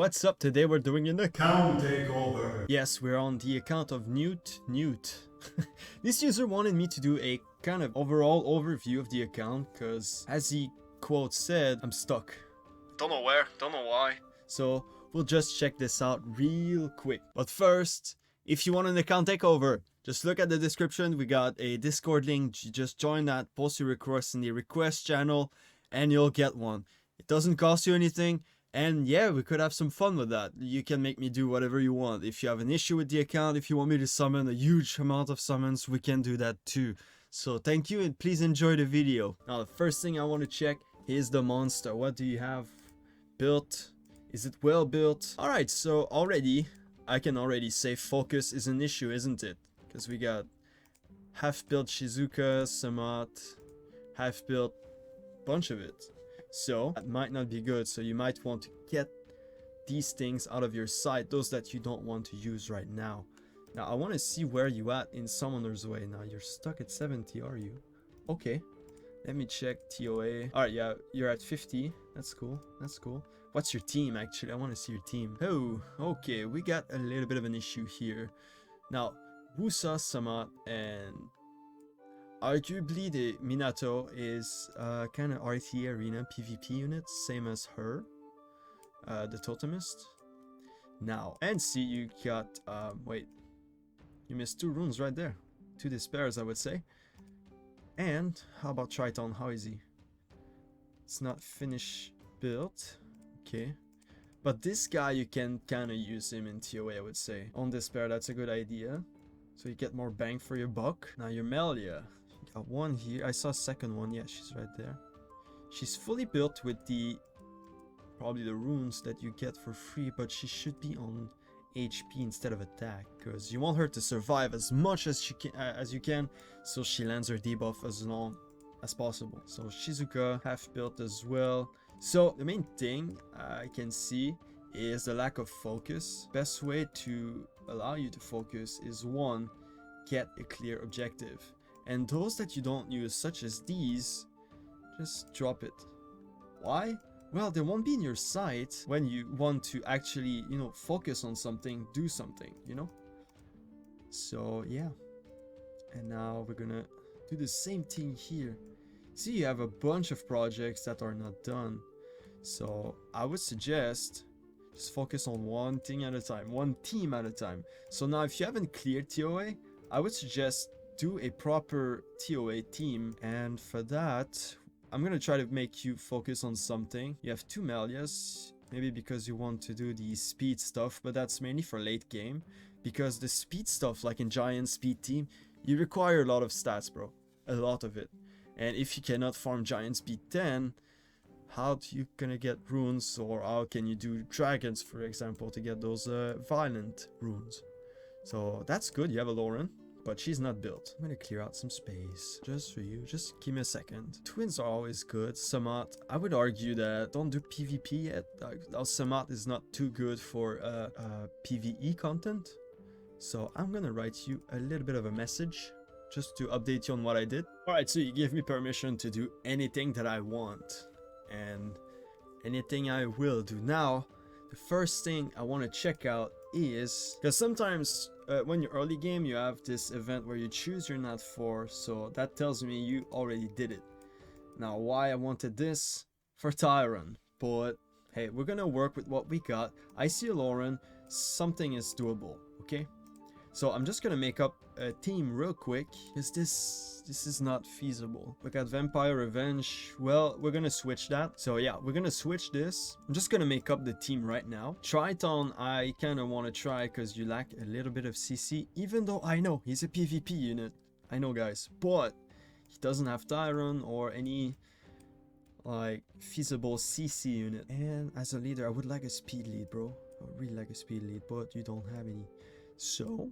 What's up? Today we're doing an account takeover. Yes, we're on the account of NewtNewt. This user wanted me to do a kind of overall overview of the account because, as he quote said, I'm stuck. Don't know where, don't know why. So we'll just check this out real quick. But first, if you want an account takeover, just look at the description. We got a Discord link. You just join that, post your request in the request channel, and you'll get one. It doesn't cost you anything. And yeah, we could have some fun with that. You can make me do whatever you want. If you have an issue with the account, if you want me to summon a huge amount of summons, we can do that too. So thank you and please enjoy the video. Now the first thing I want to check is the monster. What do you have built? Is it well built? Alright, so I can already say focus is an issue, isn't it? Because we got half built Shizuka, Samat, half built bunch of it. So that might not be good, so you might want to get these things out of your sight, those that you don't want to use right now. Now I want to see where you at in Summoner's Way. Now you're stuck at 70, are you? Okay, let me check TOA. Alright, yeah, you're at 50. That's cool, that's cool. What's your team actually? I want to see your team. Oh, okay, we got a little bit of an issue here. Now, Wusa, Samat, and arguably the Minato is kind of RT arena PvP unit, same as her, the Totemist. Now, and see you got, wait, you missed 2 runes right there. 2 despairs, I would say. And how about Triton? How is he? It's not finish built. Okay. But this guy, you can kind of use him in TOA, I would say. On despair, that's a good idea. So you get more bang for your buck. Now your Melia. Got one here. I saw a second one. Yeah, she's right there. She's fully built with probably the runes that you get for free, but she should be on HP instead of attack because you want her to survive as much as you can, so she lands her debuff as long as possible. So Shizuka half built as well. So the main thing I can see is the lack of focus. Best way to allow you to focus is 1, get a clear objective. And those that you don't use, such as these, just drop it. Why? Well, they won't be in your sight when you want to actually, focus on something, do something, So, yeah. And now we're gonna do the same thing here. See, you have a bunch of projects that are not done. So, I would suggest just focus on one thing at a time, one team at a time. So now, if you haven't cleared TOA, I would suggest do a proper TOA team, and for that I'm gonna try to make you focus on something. You have 2 Melias, maybe because you want to do the speed stuff, but that's mainly for late game, because the speed stuff, like in Giant Speed Team, you require a lot of stats, bro, a lot of it. And if you cannot farm Giant Speed 10, how do you gonna get runes, or how can you do dragons, for example, to get those violent runes? So that's good. You have a Lauren, but she's not built. I'm gonna clear out some space just for you. Just give me a second. Twins are always good. Samat, I would argue that don't do PvP yet. Samat is not too good for PvE content. So I'm gonna write you a little bit of a message just to update you on what I did. Alright, so you give me permission to do anything that I want. And anything I will do. Now, the first thing I want to check out is, because sometimes when you're early game, you have this event where you choose your Nat 4, so that tells me you already did it. Now, why I wanted this? For Tyron, but hey, we're gonna work with what we got. I see a Lauren, something is doable, okay? So I'm just gonna make up a team real quick, because this is not feasible. We got Vampire Revenge. Well, we're gonna switch that. So yeah, we're gonna switch this. I'm just gonna make up the team right now. Triton, I kind of want to try because you lack a little bit of CC, even though I know he's a PvP unit. I know, guys, but he doesn't have Tyron or any like feasible CC unit. And as a leader, I would like a speed lead, bro. I would really like a speed lead, but you don't have any. So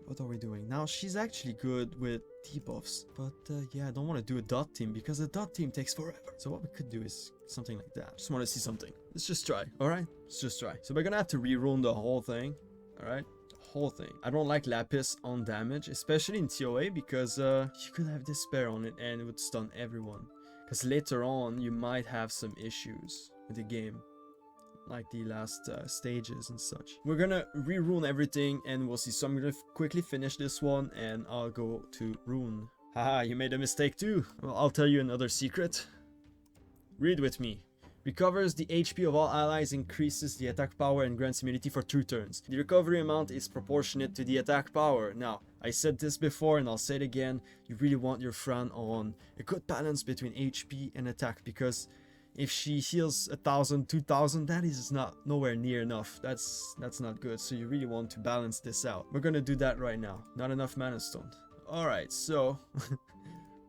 what are we doing? Now, she's actually good with debuffs, but yeah, I don't want to do a dot team because a dot team takes forever. So what we could do is something like that. Just want to see something. Let's just try, alright? Let's just try. So we're gonna have to rerun the whole thing, alright? The whole thing. I don't like Lapis on damage, especially in TOA, because you could have Despair on it and it would stun everyone. Because later on, you might have some issues with the game. like the last stages and such. We're gonna re-rune everything and we'll see. So I'm gonna quickly finish this one and I'll go to rune. Haha, you made a mistake too. Well, I'll tell you another secret. Read with me. Recovers the HP of all allies, increases the attack power, and grants immunity for 2 turns. The recovery amount is proportionate to the attack power. Now, I said this before and I'll say it again. You really want your Fran on a good balance between HP and attack, because if she heals 1,000, 2,000, that is not nowhere near enough. That's not good. So you really want to balance this out. We're gonna do that right now. Not enough mana stone. Alright, so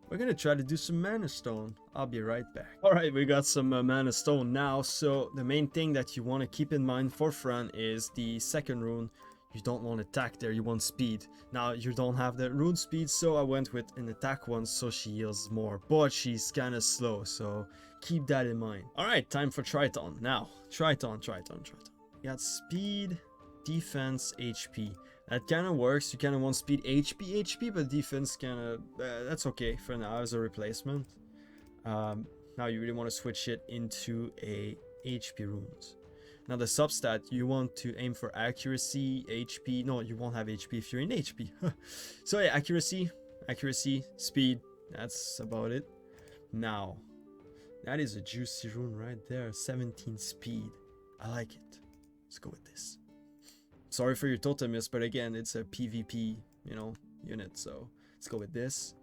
we're gonna try to do some mana stone. I'll be right back. Alright, we got some mana stone now. So the main thing that you want to keep in mind for Fran is the second rune. You don't want attack there, you want speed. Now you don't have that rune speed, so I went with an attack one so she heals more. But she's kind of slow, so keep that in mind. Alright, time for Triton. Now, Triton. You got speed, defense, HP. That kind of works. You kind of want speed, HP, but defense kind of, that's okay for now as a replacement. Now you really want to switch it into a HP runes. Now the substat, you want to aim for accuracy, HP. No, you won't have HP if you're in HP. So yeah, accuracy, speed, that's about it. Now, that is a juicy rune right there, 17 speed. I like it. Let's go with this. Sorry for your totemis, but again, it's a PvP, unit, so let's go with this.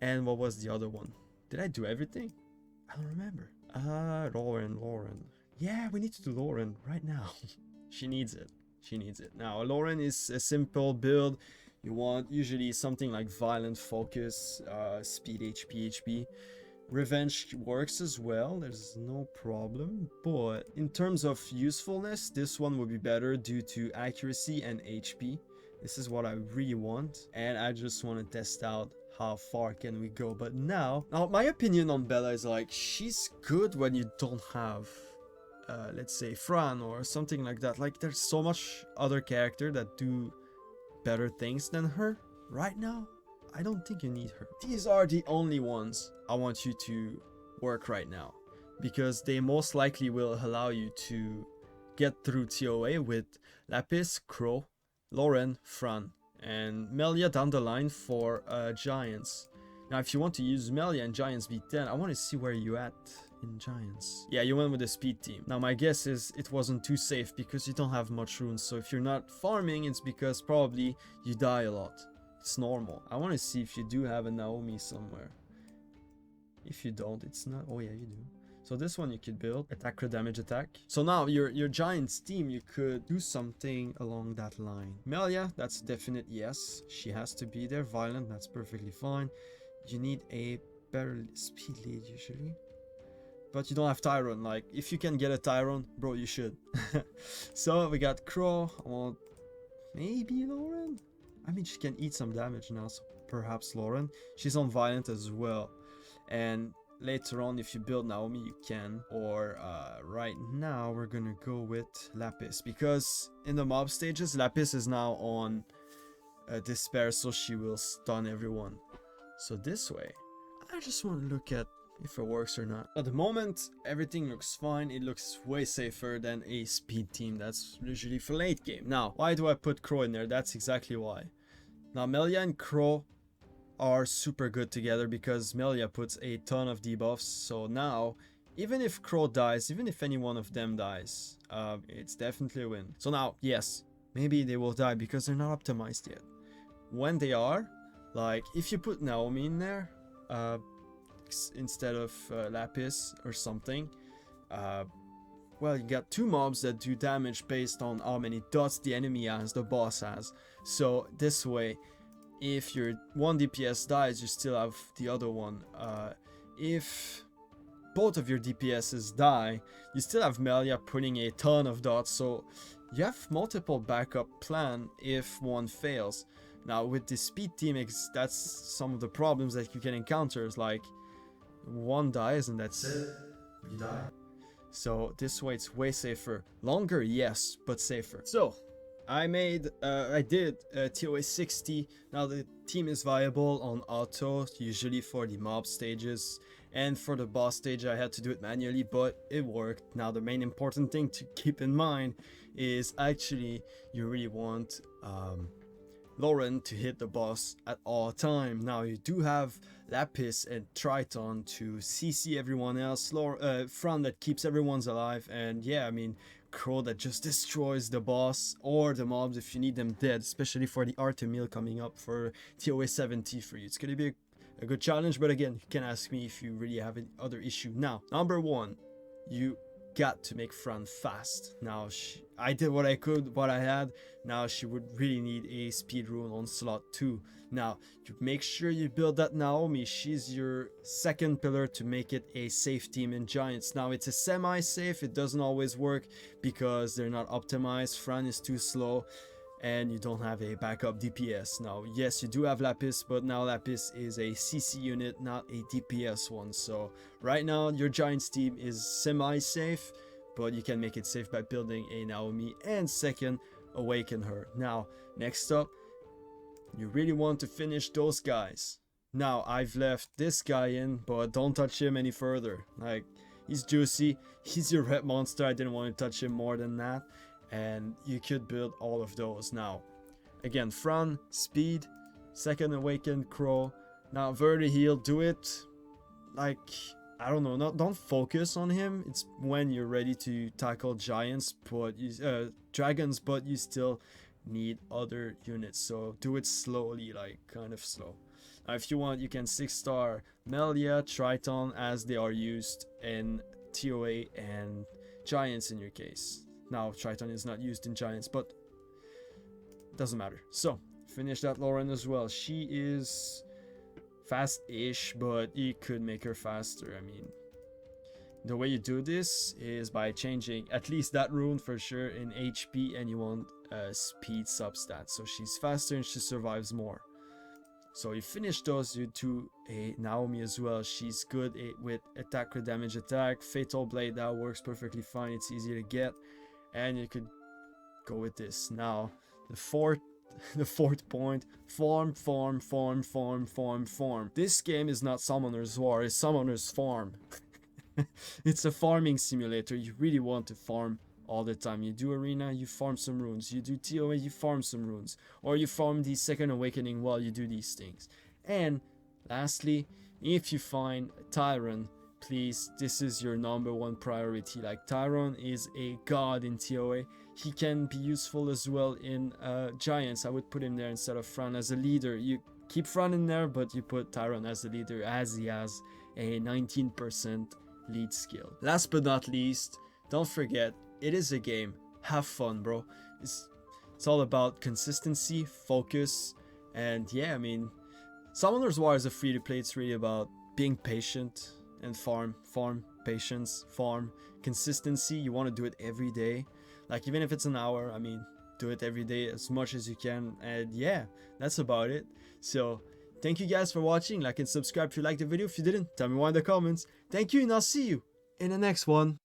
And what was the other one? Did I do everything? I don't remember. Lauren. Yeah, we need to do Lauren right now. She needs it. Now, Lauren is a simple build. You want usually something like violent focus, speed, HP. Revenge works as well, there's no problem, but in terms of usefulness, this one would be better due to accuracy and HP. This is what I really want, and I just want to test out how far can we go. But now my opinion on Bella is like, she's good when you don't have let's say Fran or something like that. Like, there's so much other character that do better things than her right now. I don't think you need her. These are the only ones I want you to work right now, because they most likely will allow you to get through TOA with Lapis, Crow, Lauren, Fran, and Melia down the line for Giants. Now, if you want to use Melia and Giants V10, I want to see where you at in Giants. Yeah, you went with the speed team. Now, my guess is it wasn't too safe because you don't have much runes. So if you're not farming, it's because probably you die a lot. It's normal. I want to see if you do have a Naomi somewhere. If you don't, it's not. Oh yeah, you do. So this one you could build. Attack, crit damage, attack. So now your Giants team, you could do something along that line. Melia, that's definite yes. She has to be there. Violent, that's perfectly fine. You need a better speed lead usually. But you don't have Tyrone. Like, if you can get a Tyrone, bro, you should. So we got Crow. I want maybe Lauren. I mean, she can eat some damage now, so perhaps Lauren. She's on Violent as well. And later on, if you build Naomi, you can. Or right now, we're gonna go with Lapis. Because in the mob stages, Lapis is now on Despair, so she will stun everyone. So this way, I just want to look at if it works or not. At the moment, everything looks fine. It looks way safer than a speed team. That's usually for late game. Now, why do I put Crow in there? That's exactly why. Now, Melia and Crow are super good together because Melia puts a ton of debuffs. So now, even if Crow dies, even if any one of them dies, it's definitely a win. So now, yes, maybe they will die because they're not optimized yet. When they are, like, if you put Naomi in there, instead of Lapis or something, well, you got 2 mobs that do damage based on how many dots the enemy has, the boss has. So this way, if your one DPS dies, you still have the other one. If both of your DPSs die, you still have Melia putting a ton of dots, so you have multiple backup plan if one fails. Now with the speed team, that's some of the problems that you can encounter, is like one dies and that's it, you die. So this way it's way safer. Longer, yes, but safer. So I did TOA 60. Now the team is viable on auto, usually for the mob stages, And for the boss stage I had to do it manually, but it worked. Now the main important thing to keep in mind is actually you really want Lauren to hit the boss at all time. Now you do have Lapis and Triton to CC everyone else, Fran that keeps everyone's alive, and yeah, I mean Crow that just destroys the boss or the mobs if you need them dead, especially for the Artemil coming up for TOA 70 for you. It's gonna be a good challenge, but again, you can ask me if you really have any other issue. Now, number one, you got to make Fran fast. Now, I did what I could, what I had. Now, she would really need a speed rune on slot 2. Now, you make sure you build that Naomi. She's your second pillar to make it a safe team in Giants. Now, it's a semi-safe. It doesn't always work because they're not optimized. Fran is too slow, and you don't have a backup DPS. Now, yes, you do have Lapis, but now Lapis is a CC unit, not a DPS one. So right now, your Giants team is semi-safe, but you can make it safe by building a Naomi, and second, awaken her. Now, next up, you really want to finish those guys. Now, I've left this guy in, but don't touch him any further. Like, he's juicy, he's your red monster, I didn't want to touch him more than that. And you could build all of those. Now, again, Fran, speed, second awakened Crow. Now, Verde heal, do it like, I don't know, don't focus on him. It's when you're ready to tackle giants, but dragons, but you still need other units. So do it slowly, like kind of slow. Now, if you want, you can 6-star Melia, Triton, as they are used in TOA and Giants in your case. Now, Triton is not used in Giants, but doesn't matter. So, finish that Lauren as well. She is fast-ish, but you could make her faster. I mean, the way you do this is by changing at least that rune for sure in HP, and you want speed substats. So she's faster and she survives more. So you finish those, you do a Naomi as well. She's good with attack or damage attack. Fatal Blade, that works perfectly fine. It's easy to get. And you could go with this. Now, the fourth point, farm. This game is not Summoner's War, it's Summoner's Farm. It's a farming simulator. You really want to farm all the time. You do arena, you farm some runes. You do TOA, you farm some runes. Or you farm the second awakening while you do these things. And lastly, if you find Tyron, please, this is your #1 priority. Like, Tyron is a god in TOA. He can be useful as well in Giants. I would put him there instead of Fran as a leader. You keep Fran in there, but you put Tyron as the leader, as he has a 19% lead skill. Last but not least, don't forget, it is a game. Have fun, bro. It's all about consistency, focus, and yeah, I mean, Summoner's War is a free-to-play. It's really about being patient and farm, patience, farm, consistency. You want to do it every day. Like, even if it's an hour, I mean, do it every day as much as you can. And yeah, that's about it. So, thank you guys for watching. Like and subscribe if you liked the video. If you didn't, tell me why in the comments. Thank you, and I'll see you in the next one.